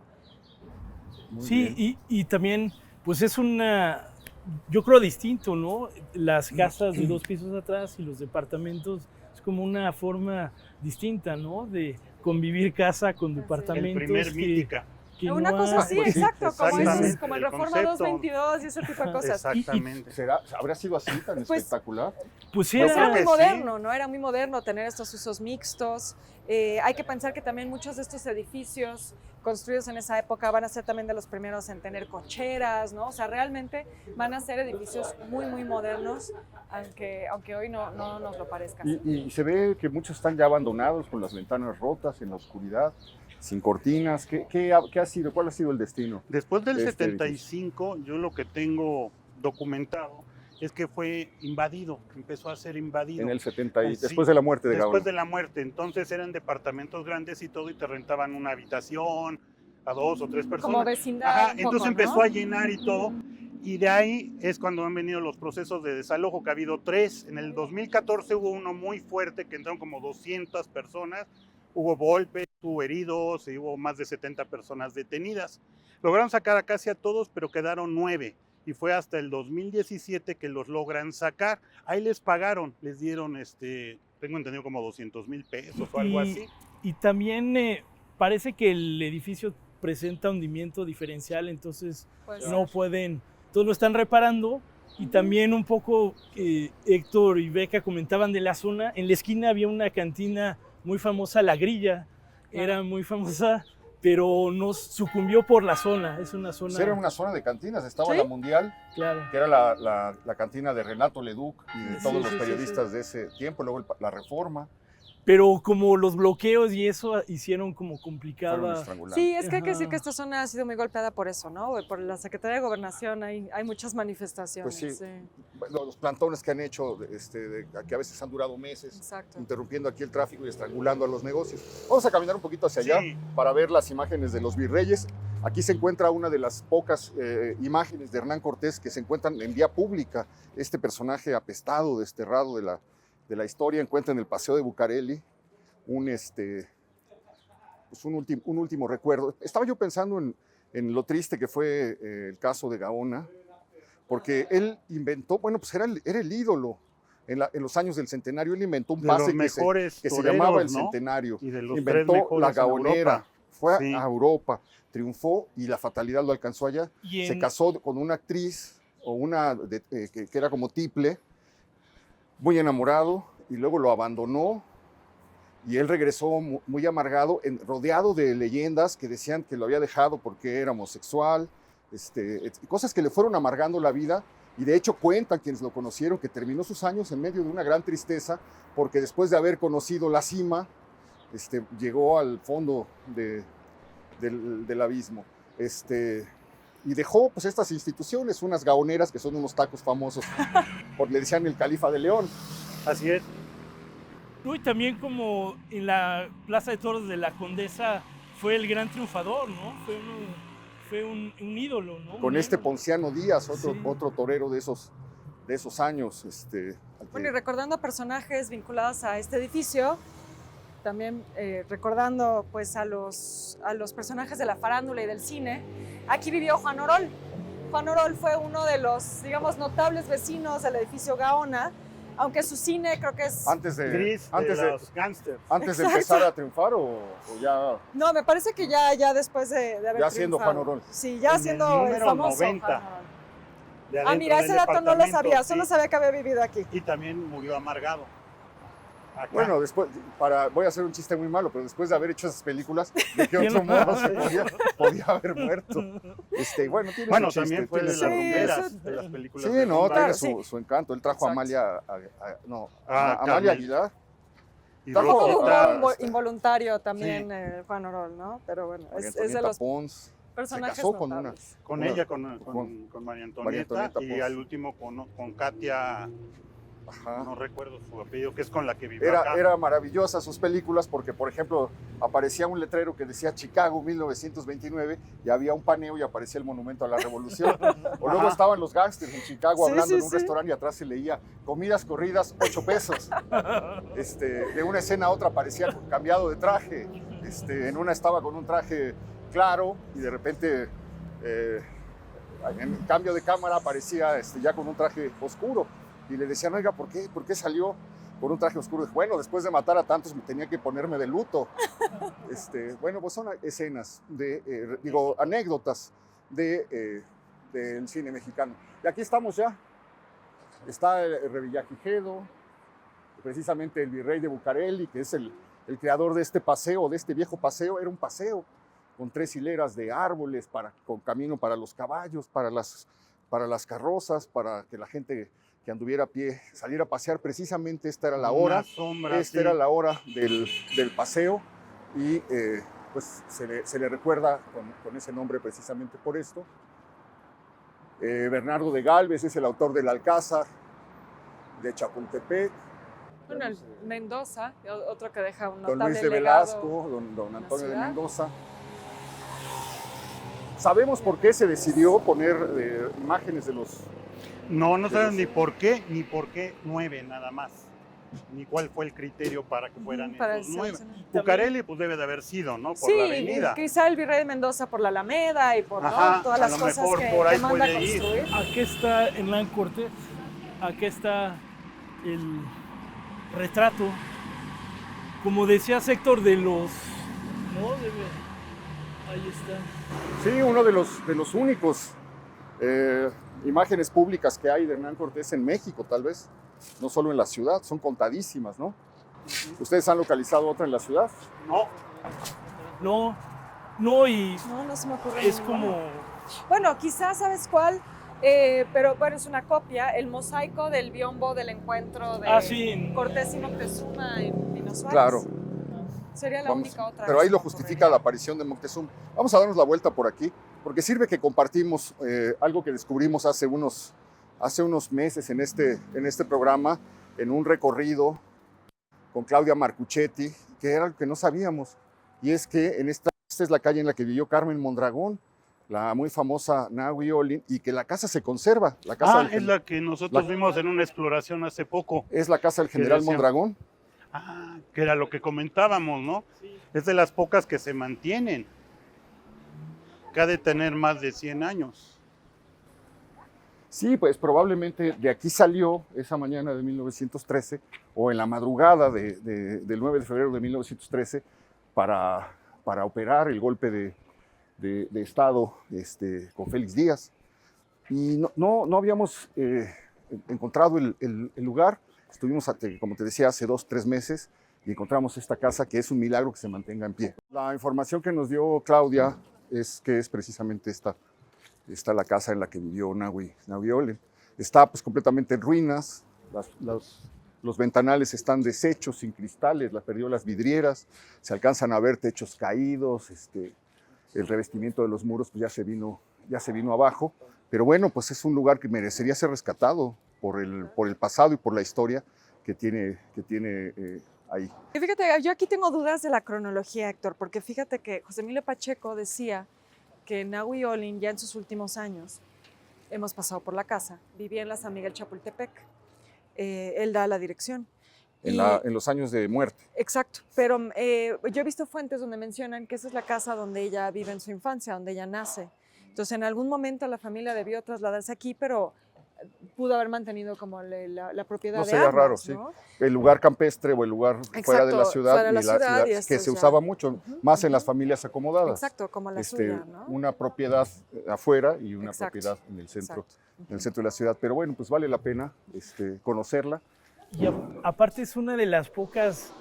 Sí, y también, pues es yo creo distinto, ¿no? Las casas de 2 pisos atrás y los departamentos es como una forma distinta, ¿no? De convivir casa con departamentos. El primer Mítica. Una cosa así, pues sí, exacto, como el el Reforma concepto. 222 y ese tipo de cosas. Exactamente. ¿Habrá sido así tan Pues, espectacular? Pues sí, Pues creo era muy que moderno, ¿no? Era muy moderno tener estos usos mixtos. Hay que pensar que también muchos de estos edificios construidos en esa época van a ser también de los primeros en tener cocheras, ¿no? O sea, realmente van a ser edificios muy, muy modernos, aunque hoy no nos lo parezca. Y se ve que muchos están ya abandonados, con las ventanas rotas, en la oscuridad, sin cortinas. ¿Qué ha sido? ¿Cuál ha sido el destino? Después del de este 75, yo lo que tengo documentado es que fue invadido, empezó a ser invadido. En el 70, Sí, después de la muerte de Gaona. Después de la muerte, entonces eran departamentos grandes y todo, y te rentaban una habitación a 2 o 3 personas. Como vecindad. Ajá, un entonces poco, empezó ¿no? a llenar y todo, y de ahí es cuando han venido los procesos de desalojo, que ha habido 3. En el 2014 hubo uno muy fuerte, que entraron como 200 personas, hubo golpes, hubo heridos, y hubo más de 70 personas detenidas. Lograron sacar a casi a todos, pero quedaron 9. Y fue hasta el 2017 que los logran sacar. Ahí les pagaron, les dieron, tengo entendido, como 200,000 pesos o algo así. Y también parece que el edificio presenta hundimiento diferencial, entonces Pues, no pueden, todos lo están reparando. Y también un poco Héctor y Beca comentaban de la zona. En la esquina había una cantina muy famosa, La Grilla, era muy famosa, pero nos sucumbió por la zona. Es una zona. Era una zona de cantinas, estaba ¿Sí? la Mundial, Claro. que era la cantina de Renato Leduc y de todos los sí, periodistas de ese tiempo, luego la Reforma, Pero como los bloqueos y eso hicieron como fueron complicada. estrangulantes. Sí, es que hay que decir Ajá. que esta zona ha sido muy golpeada por eso, ¿no? Por la Secretaría de Gobernación hay muchas manifestaciones. Pues sí. Los plantones que han hecho, que a veces han durado meses, Exacto. interrumpiendo aquí el tráfico y estrangulando a los negocios. Vamos a caminar un poquito hacia allá Sí. para ver las imágenes de los virreyes. Aquí se encuentra una de las pocas imágenes de Hernán Cortés que se encuentran en vía pública. Este personaje apestado, desterrado de la historia, encuentra en el Paseo de Bucareli un último recuerdo. Estaba yo pensando en lo triste que fue el caso de Gaona, porque él inventó, bueno, pues era el ídolo en los años del centenario. Él inventó un De los pase mejores que se toreros, llamaba el ¿no? centenario. Y de los tres Inventó mejores la en gaonera, Europa. fue Sí. a Europa, triunfó y la fatalidad lo alcanzó allá. Se casó con una actriz o una que era como tiple, muy enamorado, y luego lo abandonó y él regresó muy amargado, rodeado de leyendas que decían que lo había dejado porque era homosexual, cosas que le fueron amargando la vida. Y de hecho cuentan quienes lo conocieron que terminó sus años en medio de una gran tristeza, porque después de haber conocido la cima, llegó al fondo del abismo. Y dejó pues estas instituciones, unas gaoneras que son unos tacos famosos, porque le decían el Califa de León. Así es. Y también como en la Plaza de Toros de la Condesa fue el gran triunfador, ¿no? Fue un ídolo, ¿no? Con Ponciano Díaz, Sí. otro torero de esos años. Bueno, y recordando personajes vinculados a este edificio, también recordando pues a los personajes de la farándula y del cine, aquí vivió Juan Orol. Juan Orol fue uno de los, digamos, notables vecinos del edificio Gaona, aunque su cine creo que es... Antes de, Gris antes de de, los gángsters. antes de Exacto. empezar a triunfar o ya... No, me parece que ya después de haber Ya siendo triunfado. Juan Orol. Sí, ya En el siendo el número famoso 90. Juan Orol. De Ah, adentro mira, del ese dato no lo departamento, sabía, sí. solo sabía que había vivido aquí. Y también murió amargado. Acá. Bueno, después, voy a hacer un chiste muy malo, pero después de haber hecho esas películas, ¿de qué otro modo se podía haber muerto? Bueno, tiene Bueno, su chiste, también fue de tiene las su- Sí, rumberas, eso- de las películas. Sí, de no, rumba. tiene Claro, su encanto. Él trajo a Exacto. Amalia, Amalia Carmen. Aguilar. Y Trajo Como un Rosita, Ah, humor está. involuntario también Juan Orol, ¿no? Pero bueno, María es de Antonieta los Pons. personajes casó con notables. con Una- ella, con María Antonieta, y Pons. al último con Katia, Ajá. no recuerdo su apellido, que es con la que vivió acá. Era maravillosa sus películas porque, por ejemplo, aparecía un letrero que decía Chicago 1929 y había un paneo y aparecía el Monumento a la Revolución. O luego Ajá. estaban los gángsters en Chicago Sí, hablando sí, en un sí. restaurante y atrás se leía comidas corridas, 8 pesos. De una escena a otra aparecía cambiado de traje. En una estaba con un traje claro y de repente en cambio de cámara aparecía ya con un traje oscuro. Y le decían, oiga, ¿por qué salió con un traje oscuro? Bueno, después de matar a tantos me tenía que ponerme de luto. Bueno, pues son escenas, anécdotas del cine mexicano. Y aquí estamos ya. Está el Revillagigedo, precisamente el virrey de Bucareli, que es el creador de este paseo, de este viejo paseo. Era un paseo con 3 hileras de árboles, con camino para los caballos, para las carrozas, para que la gente que anduviera a pie saliera a pasear. Precisamente esta era la hora. Una sombra, Esta sí. era la hora del paseo y pues se le recuerda con ese nombre precisamente por esto. Bernardo de Gálvez es el autor del Alcázar, de Chapultepec. Bueno, el Mendoza, otro que deja un Don notable Luis de legado. Velasco, don la Antonio de ciudad. Mendoza. ¿Sabemos por qué se decidió poner imágenes de los... No de saben los- ni por qué 9 nada más, ni cuál fue el criterio para que fueran Para esos 9. seleccionar. Bucareli pues debe de haber sido, ¿no? Por Sí, la avenida. quizá el virrey de Mendoza por la Alameda y por ¿no? Ajá, todas a las lo cosas mejor que, por ahí que manda a puede ir. construir. Aquí está Hernán Cortés, aquí está el retrato, como decía Héctor, de los... ¿no? Ahí está. Sí, uno de los únicos imágenes públicas que hay de Hernán Cortés en México, tal vez. No solo en la ciudad, son contadísimas, ¿no? ¿Ustedes han localizado otra en la ciudad? No, No, y No se me ocurre. es ninguna. como... Bueno, quizás sabes cuál, pero bueno, es una copia, el mosaico del biombo del encuentro de sí, Cortés y Moctezuma en Pino Suárez. Claro. Sería la Vamos, única otra. pero que ahí se lo me justifica ocurriría. la aparición de Moctezuma. Vamos a darnos la vuelta por aquí, porque sirve que compartimos algo que descubrimos hace unos meses en este programa, en un recorrido con Claudia Marcuchetti, que era algo que no sabíamos, y es que esta es la calle en la que vivió Carmen Mondragón, la muy famosa Nahui Olin, y que la casa se conserva. La casa es la que nosotros la- vimos en una exploración hace poco. es la casa del general decía? Mondragón. Que era lo que comentábamos, ¿no? Es de las pocas que se mantienen, que ha de tener más de 100 años. Sí, pues probablemente de aquí salió esa mañana de 1913 o en la madrugada del 9 de febrero de 1913 para operar el golpe de Estado con Félix Díaz. Y no habíamos encontrado el lugar. Estuvimos, como te decía, hace 2-3 meses y encontramos esta casa que es un milagro que se mantenga en pie. La información que nos dio Claudia es que es precisamente esta la casa en la que vivió Nahui Olin. Está pues completamente en ruinas, los ventanales están deshechos, sin cristales, perdió las vidrieras, se alcanzan a ver techos caídos, el revestimiento de los muros pues ya se vino abajo, pero bueno, pues es un lugar que merecería ser rescatado por el pasado y por la historia que tiene ahí. Y fíjate, yo aquí tengo dudas de la cronología, Héctor, porque fíjate que José Emilio Pacheco decía que Nahui Olin ya en sus últimos años, hemos pasado por la casa, vivía en la San Miguel Chapultepec, él da la dirección. En los años de muerte. Exacto, pero yo he visto fuentes donde mencionan que esa es la casa donde ella vive en su infancia, donde ella nace. Entonces en algún momento la familia debió trasladarse aquí, pero pudo haber mantenido como la propiedad no de sería ambas, raro, sí. ¿no? El lugar campestre o el lugar fuera de la ciudad, fuera de la ciudad, que se usaba mucho, más en las familias acomodadas. Exacto, como la suya, ¿no? Una propiedad afuera y una Exacto. propiedad en el centro de la ciudad. Pero bueno, pues vale la pena conocerla. Y aparte es una de las pocas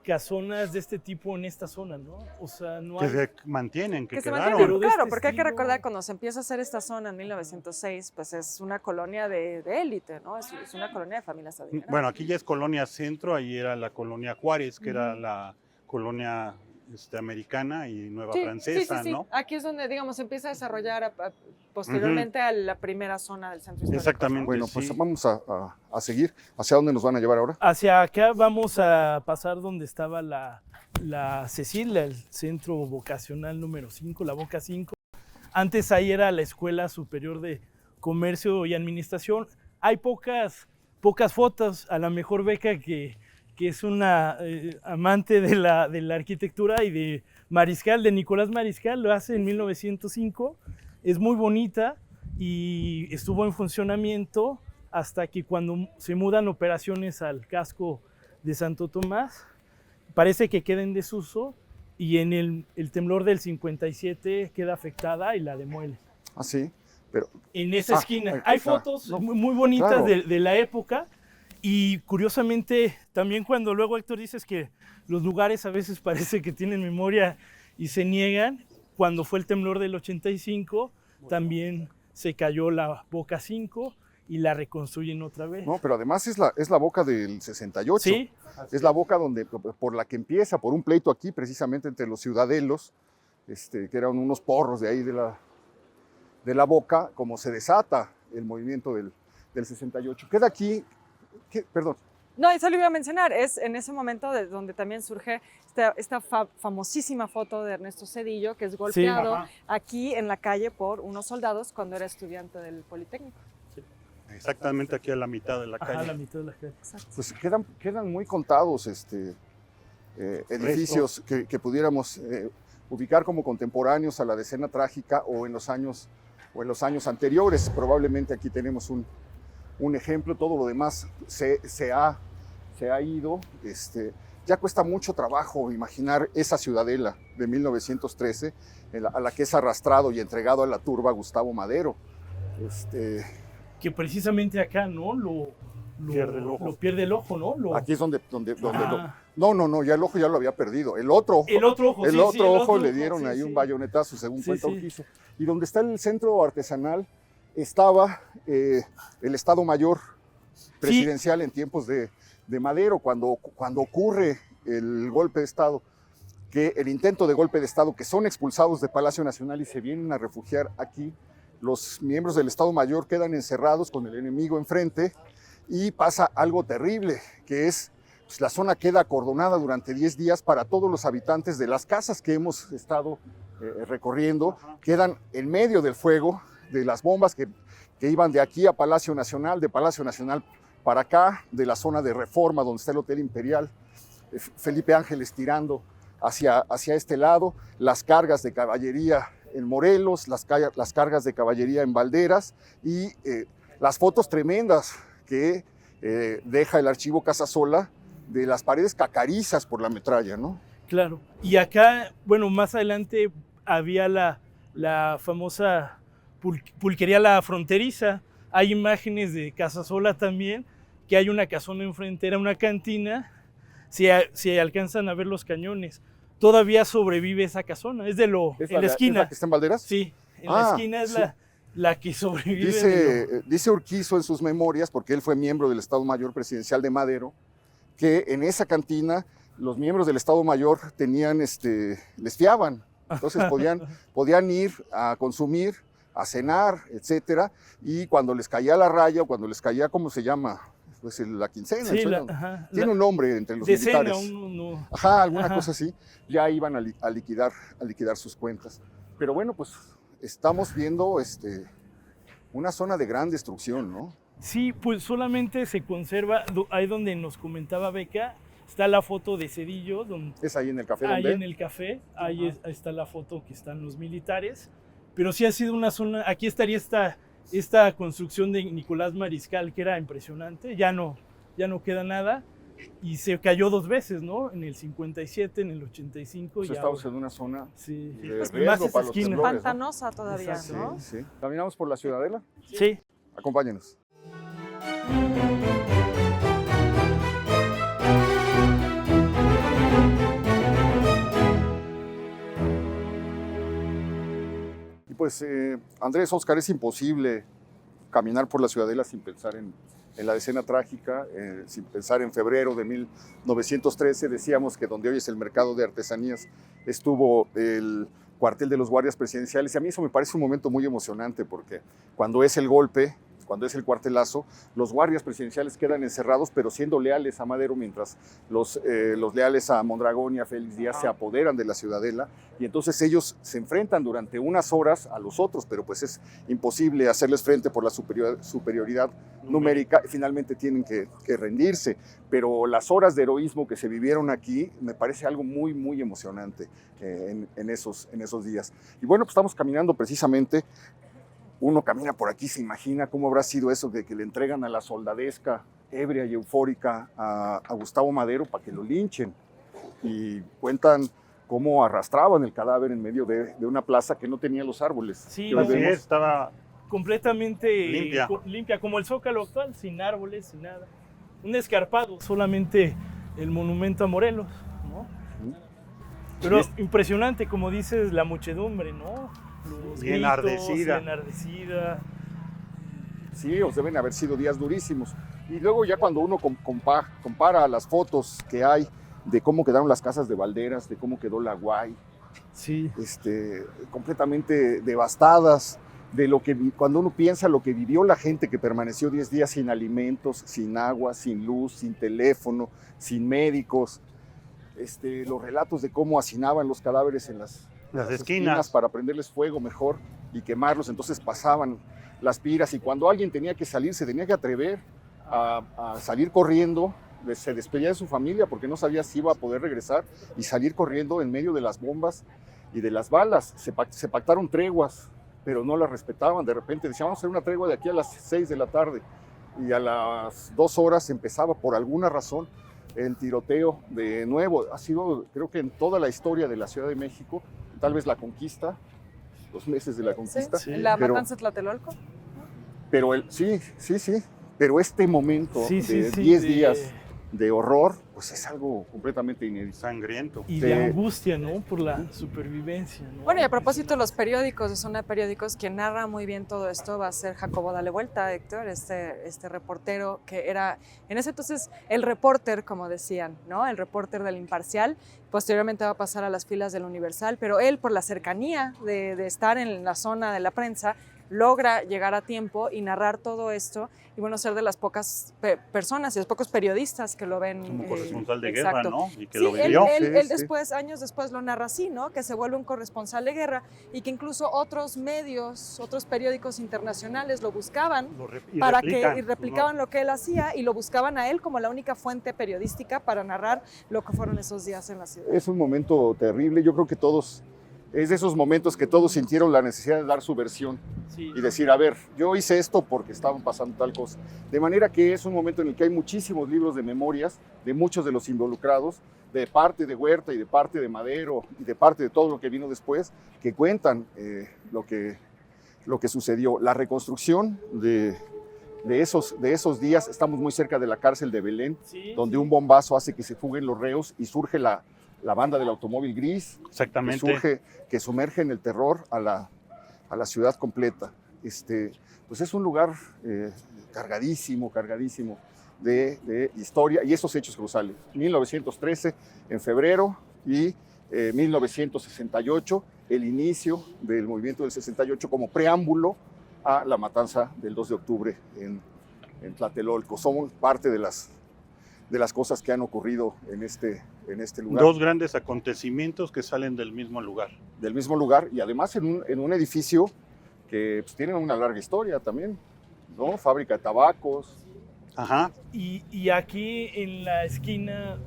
casonas de este tipo en esta zona, ¿no? O sea, no hay... Que se mantienen, que se quedaron. mantiene, Pero de claro, este porque hay que estilo. recordar cuando se empieza a hacer esta zona en 1906, pues es una colonia de élite, ¿no? Es una colonia de familias adineradas. Bueno, aquí ya es Colonia Centro, ahí era la Colonia Juárez, que era la colonia americana y nueva francesa, sí. ¿no? Aquí es donde, digamos, empieza a desarrollar posteriormente a la primera zona del centro histórico. Exactamente. Bueno, pues sí. vamos a seguir. ¿Hacia dónde nos van a llevar ahora? Hacia acá vamos a pasar donde estaba la CECIL, el Centro Vocacional número 5, la Boca 5. Antes ahí era la Escuela Superior de Comercio y Administración. Hay pocas fotos, a la mejor Beca que es una amante de la arquitectura y de Mariscal, de Nicolás Mariscal, lo hace en 1905. Es muy bonita y estuvo en funcionamiento hasta que cuando se mudan operaciones al casco de Santo Tomás, parece que queda en desuso y en el temblor del 57 queda afectada y la demuele. Ah, sí, pero... En esa esquina. Ahí Hay está. fotos No, muy bonitas claro. de la época y curiosamente también cuando luego Héctor dices que los lugares a veces parece que tienen memoria y se niegan, cuando fue el temblor del 85 también se cayó la Boca 5 y la reconstruyen otra vez. No, pero además es la boca del 68. Sí, Es la boca por la que empieza, por un pleito aquí, precisamente entre los ciudadelos, que eran unos porros de ahí de la boca, como se desata el movimiento del 68. Queda aquí, perdón. No, eso lo iba a mencionar, es en ese momento donde también surge esta famosísima foto de Ernesto Zedillo, que es golpeado aquí en la calle por unos soldados cuando era estudiante del Politécnico. Exactamente aquí a la mitad de la calle. a la mitad de la calle. Exacto. Pues quedan muy contados edificios que pudiéramos ubicar como contemporáneos a la decena trágica o en los años anteriores. Probablemente aquí tenemos un ejemplo, todo lo demás se ha ido. Ya cuesta mucho trabajo imaginar esa ciudadela de 1913 a la que es arrastrado y entregado a la turba Gustavo Madero. Que precisamente acá, ¿no? Lo pierde el ojo, ¿no? Aquí es donde no, ya el ojo ya lo había perdido. El otro ojo. El otro ojo, le dieron ahí un bayonetazo, según cuenta Urquizo. Y donde está el centro artesanal estaba el Estado Mayor presidencial en tiempos de Madero, cuando ocurre el golpe de Estado, que el intento de golpe de Estado, que son expulsados de Palacio Nacional y se vienen a refugiar aquí. Los miembros del Estado Mayor quedan encerrados con el enemigo enfrente y pasa algo terrible, que es pues, la zona queda acordonada durante 10 días para todos los habitantes de las casas que hemos estado recorriendo, quedan en medio del fuego de las bombas que iban de aquí a Palacio Nacional, de Palacio Nacional para acá, de la zona de Reforma donde está el Hotel Imperial, Felipe Ángeles tirando hacia este lado, las cargas de caballería en Morelos, las cargas de caballería en Valderas y las fotos tremendas que deja el archivo Casasola de las paredes cacarizas por la metralla, ¿no? Claro. Y acá, bueno, más adelante había la famosa pulquería La Fronteriza. Hay imágenes de Casasola también, que hay una casona enfrente, era una cantina, si alcanzan a ver los cañones. Todavía sobrevive esa casona, es en la esquina. ¿Es la que está en Valderas? Sí, en la esquina es sí. la que sobrevive. Dice Urquizo en sus memorias, porque él fue miembro del Estado Mayor Presidencial de Madero, que en esa cantina los miembros del Estado Mayor tenían, les fiaban, entonces podían ir a consumir, a cenar, etcétera, y cuando les caía la raya o cuando les caía, ¿cómo se llama? Pues la quincena. Sí, tiene un nombre entre los decena, militares. No. Alguna cosa así, ya iban a liquidar sus cuentas. Pero bueno, pues estamos viendo una zona de gran destrucción, ¿no? Sí, pues solamente se conserva, ahí donde nos comentaba Beca, está la foto de Cedillo. ¿Es ahí en el café? Ahí en el café, ahí está la foto que están los militares. Pero sí ha sido una zona, aquí estaría esta construcción de Nicolás Mariscal, que era impresionante, ya no queda nada. Y se cayó 2 veces, ¿no? En el 57, en el 85. Pues estamos en una zona sí, de pues riesgo para los temblores, pantanosa, ¿no? Todavía, exacto, ¿no? Sí. ¿Caminamos por la Ciudadela? Sí. Acompáñenos. Y pues, Andrés, Óscar, es imposible caminar por la Ciudadela sin pensar en la escena trágica, sin pensar en febrero de 1913. Decíamos que donde hoy es el mercado de artesanías estuvo el cuartel de los guardias presidenciales, y a mí eso me parece un momento muy emocionante, porque cuando es el golpe, cuando es el cuartelazo, los guardias presidenciales quedan encerrados, pero siendo leales a Madero, mientras los leales a Mondragón y a Félix Díaz se apoderan de la Ciudadela, y entonces ellos se enfrentan durante unas horas a los otros, pero pues es imposible hacerles frente por la superioridad numérica, y finalmente tienen que rendirse. Pero las horas de heroísmo que se vivieron aquí me parece algo muy, muy emocionante en esos días. Y bueno, pues estamos caminando precisamente. Uno camina por aquí, se imagina cómo habrá sido eso de que le entregan a la soldadesca ebria y eufórica a Gustavo Madero para que lo linchen. Y cuentan cómo arrastraban el cadáver en medio de una plaza que no tenía los árboles. Sí, estaba completamente limpia, como el Zócalo actual, sin árboles, sin nada. Un escarpado, solamente el monumento a Morelos, ¿no? Pero impresionante, como dices, la muchedumbre, ¿no? Los bien gritos, enardecida. Sí, os deben haber sido días durísimos. Y luego ya cuando uno compara las fotos que hay de cómo quedaron las casas de Valderas, de cómo quedó la Guay, sí. Completamente devastadas, cuando uno piensa lo que vivió la gente que permaneció 10 días sin alimentos, sin agua, sin luz, sin teléfono, sin médicos, los relatos de cómo hacinaban los cadáveres en las esquinas para prenderles fuego mejor y quemarlos. Entonces pasaban las piras, y cuando alguien tenía que salir, se tenía que atrever a salir corriendo, se despedía de su familia porque no sabía si iba a poder regresar, y salir corriendo en medio de las bombas y de las balas. Se pactaron treguas, pero no las respetaban. De repente decían, vamos a hacer una tregua de aquí a las 6 de la tarde, y a las 2 horas empezaba por alguna razón el tiroteo de nuevo. Ha sido, creo que en toda la historia de la Ciudad de México, tal vez la conquista, los meses de la conquista. Sí. La matanza de Tlatelolco. Pero sí. Pero este momento de 10 días de horror, pues es algo completamente inédito. Sangriento. Y de angustia, ¿no? Por la supervivencia, ¿no? Bueno, y a propósito de los periódicos, de Zona de Periódicos, quien narra muy bien todo esto va a ser Jacobo Dale Vuelta, Héctor, este reportero que era en ese entonces el reporter, como decían, ¿no? El reporter del Imparcial. Posteriormente va a pasar a las filas del Universal, pero él, por la cercanía de estar en la zona de la prensa, logra llegar a tiempo y narrar todo esto, y bueno, ser de las pocas personas y los pocos periodistas que lo ven. Como corresponsal de exacto. guerra, ¿no? Y que sí, lo vivió. Él después, años después, lo narra así, ¿no? Que se vuelve un corresponsal de guerra, y que incluso otros medios, otros periódicos internacionales lo buscaban y replicaban lo que él hacía, y lo buscaban a él como la única fuente periodística para narrar lo que fueron esos días en la ciudad. Es un momento terrible. Yo creo que todos Es de esos momentos que todos sintieron la necesidad de dar su versión Sí. y decir, a ver, yo hice esto porque estaban pasando tal cosa. De manera que es un momento en el que hay muchísimos libros de memorias de muchos de los involucrados, de parte de Huerta y de parte de Madero y de parte de todo lo que vino después, que cuentan lo que sucedió. La reconstrucción de esos días, estamos muy cerca de la cárcel de Belén, Sí, donde sí. un bombazo hace que se fuguen los reos y surge la banda del automóvil gris, Exactamente. que sumerge en el terror a la ciudad completa. Pues es un lugar cargadísimo de historia y esos hechos cruciales. 1913 en febrero y 1968, el inicio del movimiento del 68 como preámbulo a la matanza del 2 de octubre en Tlatelolco. Somos parte de las cosas que han ocurrido en este lugar. Dos grandes acontecimientos que salen del mismo lugar. Del mismo lugar y además en un edificio que pues, tiene una larga historia también, ¿no? Fábrica de tabacos. Ajá. Y aquí en la esquina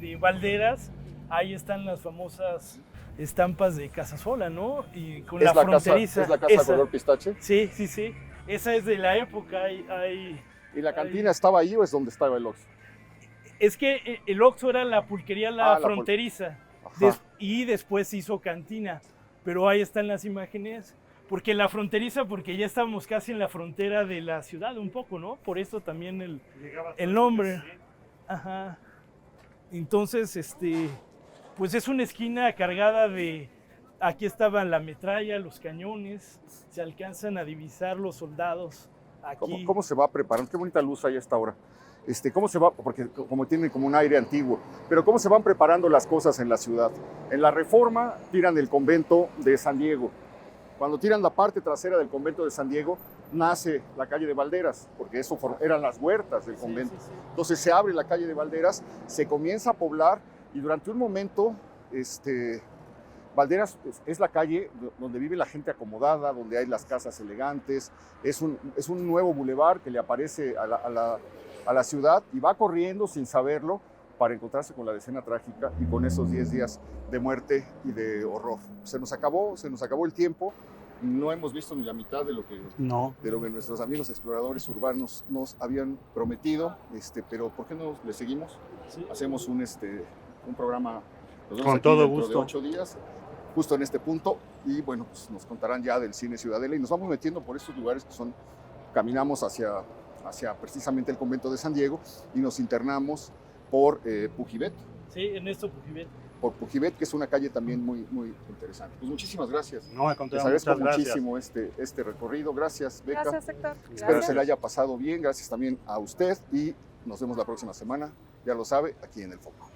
de Valderas, ahí están las famosas estampas de Casasola, ¿no? Y con la fronteriza. ¿Es la casa color pistache? Sí. Esa es de la época. ¿Y la cantina estaba ahí o es donde estaba el Oxxo? Es que el Oxxo era la pulquería La Fronteriza. Ajá. Y después se hizo cantina. Pero ahí están las imágenes. Porque la fronteriza, porque ya estábamos casi en la frontera de la ciudad un poco, ¿no? Por eso también el nombre. Ajá. Entonces, pues es una esquina cargada de... Aquí estaban la metralla, los cañones, se alcanzan a divisar los soldados aquí. ¿Cómo se va preparando? Qué bonita luz hay a esta hora. ¿Cómo se va? Porque como tiene como un aire antiguo. Pero ¿cómo se van preparando las cosas en la ciudad? En la Reforma tiran el convento de San Diego. Cuando tiran la parte trasera del convento de San Diego, nace la calle de Valderas, porque eso eran las huertas del convento. Sí. Entonces se abre la calle de Valderas, se comienza a poblar y durante un momento, Valderas es la calle donde vive la gente acomodada, donde hay las casas elegantes, es un nuevo bulevar que le aparece a la ciudad y va corriendo sin saberlo para encontrarse con la decena trágica y con esos 10 días de muerte y de horror. Se nos acabó el tiempo, no hemos visto ni la mitad de lo que nuestros amigos exploradores urbanos nos habían prometido, pero ¿por qué no le seguimos? Sí. Hacemos un programa nos vemos Con aquí todo dentro gusto. de 8 días, justo en este punto, y bueno, pues nos contarán ya del cine Ciudadela y nos vamos metiendo por estos lugares que caminamos hacia precisamente el convento de San Diego y nos internamos por Pujibet. Sí, Ernesto Pujibet. Por Pujibet, que es una calle también muy, muy interesante. Pues muchísimas gracias. No, al Les contrario, agradezco muchas gracias. muchísimo este recorrido. Gracias, Beca. Gracias, Héctor. Espero se le haya pasado bien. Gracias también a usted y nos vemos la próxima semana. Ya lo sabe, aquí en El Foco.